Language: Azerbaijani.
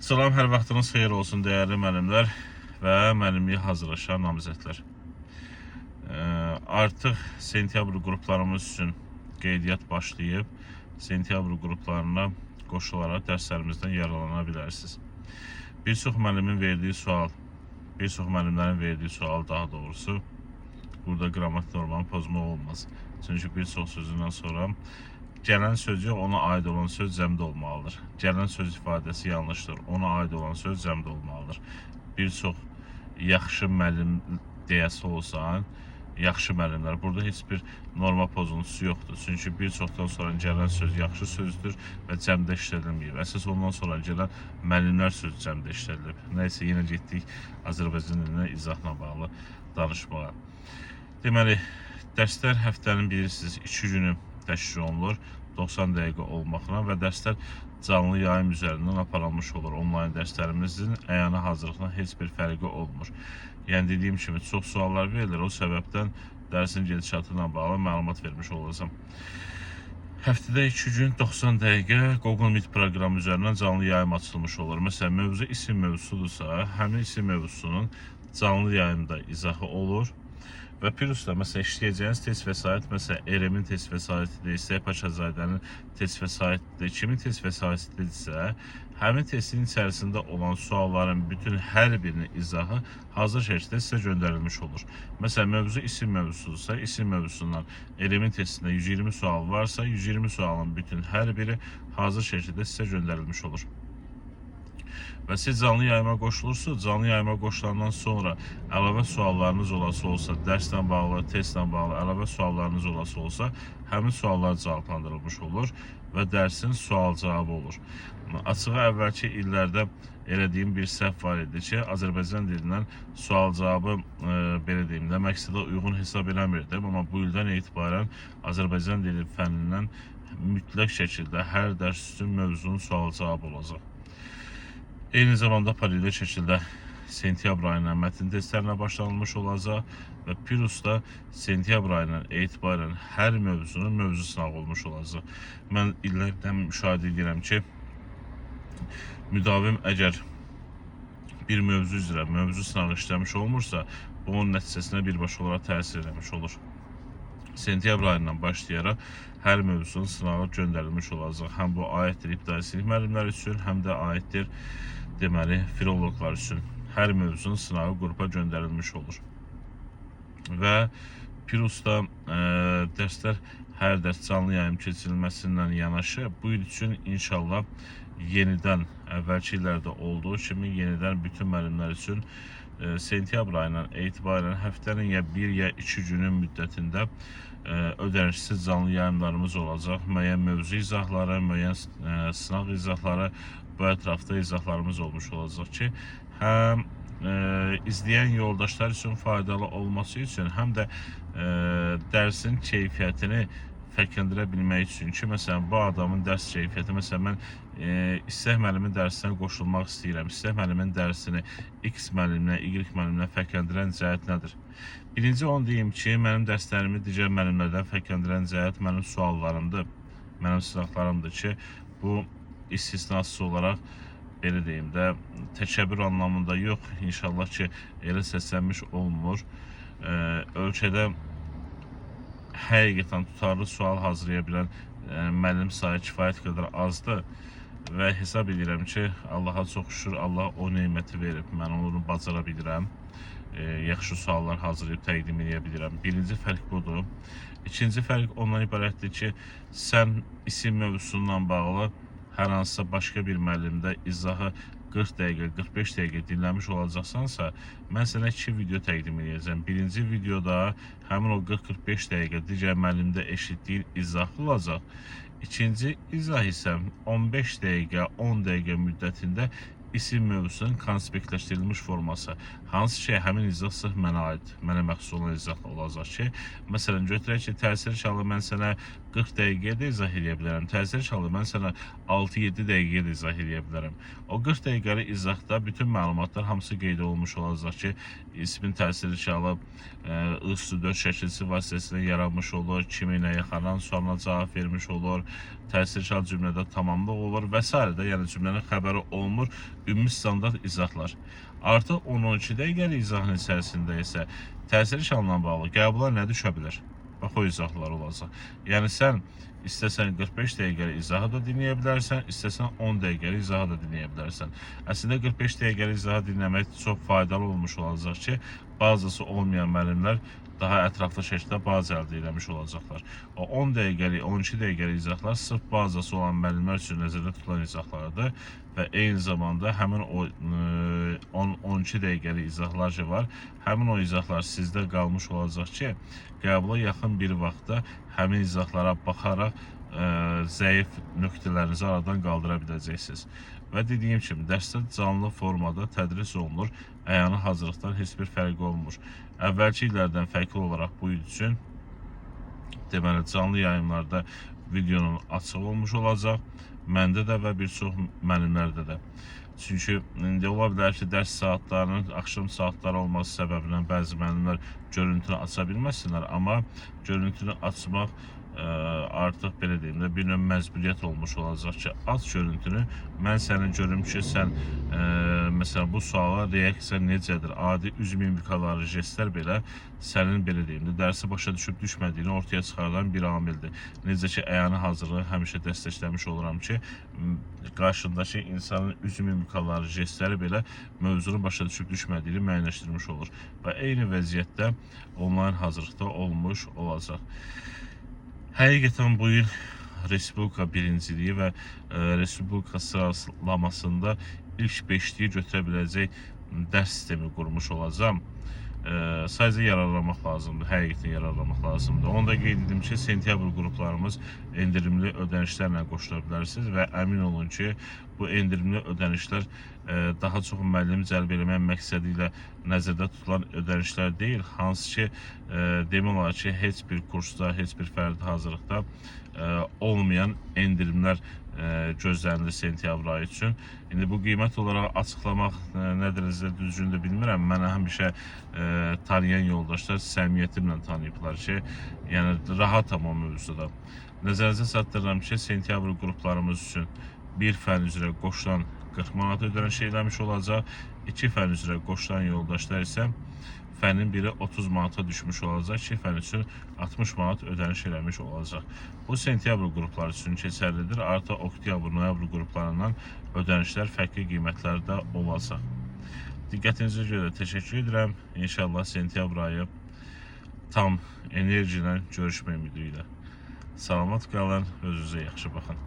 Salam, hər vaxtınız xeyir olsun dəyərli müəllimlər və müəllimliyə hazırlaşan namizədlər. Artıq sentyabr qruplarımız üçün qeydiyyat başlayıb. Sentyabr qruplarına qoşularaq dərslərimizdən yararlana bilərsiniz. Bir çox müəllimin verdiyi sual, bir çox müəllimlərin verdiyi sual daha doğrusu, burada qrammatik normanı pozmaq olmaz. Çünki bir çox sözündən sonra gələn söz yox, ona aid olan söz cəmdə olmalıdır. Gələn söz ifadəsi yanlışdır, ona aid olan söz cəmdə olmalıdır. Bir çox yaxşı müəllim deyəsi olsan, yaxşı müəllimlər, burada heç bir norma pozuntusu yoxdur. Çünki bir çoxdan sonra gələn söz yaxşı sözdür və cəmdə işlədilməyib. Əsas ondan sonra gələn müəllimlər söz cəmdə işlədilib. Nəysə, yenə getdik Azərbaycan dilinə izahla bağlı danışmağa. Deməli, dərslər həftənin bilirsiniz 2 günü təşkil olunur, 90 dəqiqə olmaqla və dərslər canlı yayım üzərindən aparılmış olur. Onlayn dərslərimizin əyana hazırlıqla heç bir fərqi olmur. Yəni dediyim kimi çox suallar verilir, o səbəbdən dərsin gedişatı ilə bağlı məlumat vermiş olacağam. Həftədə 2 gün 90 dəqiqə Google Meet proqramı üzərindən canlı yayım açılmış olur. Məsələn, mövzu isim mövzusudursa, həmin isim mövzusunun canlı yayımda izahı olur. Və Pirusda məsələn işləyəcəyiniz test vəsait, məsələn Eremin test vəsaitidir, İstək Paşazadənin test vəsaitidir, kimin test vəsaitidirsə, həmin testin içərisində olan sualların bütün hər birinin izahı hazır şəkildə sizə göndərilmiş olur. Məsələn, mövzu isim mövzusudursa, isim mövzusundan Eremin testində 120 sual varsa, 120 sualın bütün hər biri hazır şəkildə sizə göndərilmiş olur. Və siz canlı yayıma qoşulursunuz. Canlı yayıma qoşulandan sonra əlavə suallarınız olsa, dərslə bağlı, testlə bağlı əlavə suallarınız olsa, həmin suallar cavablandırılmış olur və dərsin sual-cavabı olur. Açığı əvvəlki illərdə elədiyim bir səhv var idi ki, Azərbaycan dilindən sual-cavabı belə deyim də məqsədə uyğun hesab eləmirdim, amma bu ildən etibarən Azərbaycan dili fənnindən mütləq şəkildə hər dərs üçün mövzunun sual-cavabı olacaq. Eyni zamanda paralel şəkildə sentyabr ayından mətn testlərinə başlanılmış olacaq və Pirusda sentyabr ayından etibarən hər mövzunun mövzu sınağı olmuş olacaq. Mən illərdən müşahidə edirəm ki, müdavim əgər bir mövzu üzrə mövzu sınağı işləmiş olmursa, bu onun nəticəsinə birbaşa olaraq təsir eləmiş olur. Sentyabr ayından başlayaraq hər mövzunun sınağı göndərilmiş olacaq. Həm bu aiddir ibtidai sinif müəllimləri üçün, həm də aiddir deməli filoloqlar üçün. Hər mövzunun sınağı qrupa göndərilmiş olur. Və Pirusda dərslər hər dərs canlı yayım keçirilməsindən yanaşı bu il üçün inşallah yenidən əvvəlki illərdə olduğu kimi yenidən bütün müəllimlər üçün sentyabr ayından etibarən həftənin ya 1 ya 2 günün müddətində ödənişsiz canlı yayımlarımız olacaq. Müəyyən mövzu izahları, müəyyən sınaq izahları, bu ətrafda izahlarımız olmuş olacaq ki, həm izləyən yoldaşlar üçün faydalı olması üçün, həm də dərsin keyfiyyətini fərqləndirə bilmək üçün ki, məsələn, bu adamın dərs keyfiyyəti, məsələn, mən İstək müəllimin dərsinə qoşulmaq istəyirəm, İstək müəllimin dərsini X müəllimlə, Y müəllimlə fərqləndirən cəhət nədir? Birinci onu deyim ki, mənim dərslərimi digər müəllimlərdən fərqləndirən cəhət mənim suallarımdır, mənim sınaqlarımdır ki, bu istisnasız olaraq, belə deyim də, təkəbbür anlamında yox, inşallah ki, elə səslənmiş olmur. Ölkədə həqiqətən tutarlı sual hazırlaya bilən müəllim sayı kifayət qədər azdır və hesab edirəm ki, Allaha çox şükür, Allah o neyməti verib, mən onu bacara bilirəm, yaxşı suallar hazırlayıb təqdim edə bilirəm. Birinci fərq budur. İkinci fərq ondan ibarətdir ki, sən isim mövzusundan bağlı hər hansısa başqa bir müəllimdə izahı 40 dəqiqə, 45 dəqiqə dinləmiş olacaqsansa, mən sənə 2 video təqdim edəcəm. Birinci videoda həmin o 40-45 dəqiqə digər müəllimdə eşitdiyin izah olacaq. İkinci izah isə 15 dəqiqə, 10 dəqiqə müddətində isim mövzusunun konspektləşdirilmiş forması. Hansı ki, həmin izah sırf mənə aid, mənə məxsus olan izah olacaq ki, məsələn, götürək ki, təsir şalı mən sənə 40 dəqiqəyə də izah edə bilərəm, təsir şalı mən sənə 6-7 dəqiqəyə də izah edə bilərəm. O 40 dəqiqəlik izahda bütün məlumatlar hamısı qeyd olunmuş olacaq ki, ismin təsir şalı I-4 şəkilsi vasitəsilə yaranmış olur, kimi nə yaxanan sualına cavab vermiş olur, təsir şal cümlədə tamamlıq olur və s. də, yəni cümlənin xəbəri olunur, ümumi standart izahlar. Artıq 10-12 dəqiqəlik izahın içərisində isə təsir şalına bağlı qəbula nə düşə bilər? Bax, o izahlar olacaq. Yəni, sən istəsən 45 dəqiqəlik izahı da dinləyə bilərsən, istəsən 10 dəqiqəlik izahı da dinləyə bilərsən. Əslində, 45 dəqiqəlik izahı dinləmək çox faydalı olmuş olacaq ki, bazısı olmayan müəllimlər daha ətraflı şəkildə bazı əldə eləmiş olacaqlar. O 10 dəqiqəlik, 12 dəqiqəlik izahlar sırf bazısı olan müəllimlər üçün nəzərdə tutulan izahlardır və eyni zamanda həmin o 10-12 dəqiqəlik izahlar ki var, həmin o izahlar sizdə qalmış olacaq ki, qəbula yaxın bir vaxtda həmin izahlara baxaraq zəif nöqtələrinizi aradan qaldıra biləcəksiniz. Və dediyim kimi, dərsdə canlı formada tədris olunur, əyani hazırlıqdan heç bir fərqi olmur. Əvvəlki illərdən fərqli olaraq bu il üçün deməli, canlı yayımlarda videonun açıq olmuş olacaq, məndə də və bir çox müəllimlərdə də. Çünki indi ola bilər ki, dərs saatlarının axşam saatları olması səbəbindən bəzi müəllimlər görüntünü aça bilməsinlər, amma görüntünü açmaq artıq belə deyim də bir növ məcburiyyət olmuş olacaq ki, aç görüntünü, mən səni görüm ki, sən məsələn bu suala reaksiya necədir? Adi üz mimikaları, jestlər belə sənin belə deyim də dərsi başa düşüb düşmədiyini ortaya çıxardan bir amildir. Necə ki, əyani hazırlığı həmişə dəstəkləmiş oluram ki, qarşındakı insanın üz mimikaları, jestləri belə mövzunu başa düşüb düşmədiyini müəyyənləşdirmiş olur. Və eyni vəziyyətdə onlayn hazırlıqda olmuş olacaq. Həqiqətən bu il Respublika birinciliyi və Respublika sıralamasında ilk 5-liyi götürə biləcək dərs sistemi qurmuş olacam. Sadəcə yararlanmaq lazımdır, həqiqətən yararlanmaq lazımdır. Onu da qeyd edim ki, sentyabr qruplarımız endirimli ödənişlərlə qoşula bilərsiniz və əmin olun ki, bu endirimli ödənişlər daha çox müəllimi cəlb eləmək məqsədi ilə nəzərdə tutulan ödənişlər deyil. Hansı ki, demək olar ki, heç bir kursda, heç bir fərdi hazırlıqda olmayan endirimlər gözlənilir sentyabr ayı üçün. İndi bu qiymət olaraq açıqlamaq nə dərəcədə düzgündür bilmirəm. Mənə həmişə tanıyan yoldaşlar səmiyyətimlə tanıyıblar ki, yəni rahatam o mövzuda. Nəzərinizə çatdırıram ki, sentyabr qruplarımız üçün bir fən üzrə qoşulan 40 manat ödəniş eləmiş olacaq. 2 fən üzrə qoşulan yoldaşlar isə fənin biri 30 manata düşmüş olacaq, 2 fən üçün 60 manat ödəniş eləmiş olacaq. Bu sentyabr qrupları üçün keçərlidir. Artıq oktyabr, noyabr qruplarından ödənişlər fərqli qiymətlərdə olacaq. Diqqətinizə görə təşəkkür edirəm. İnşallah sentyabr ayı tam enerji ilə görüşmək ümidi ilə. Salamat qalın, özünüzə yaxşı baxın.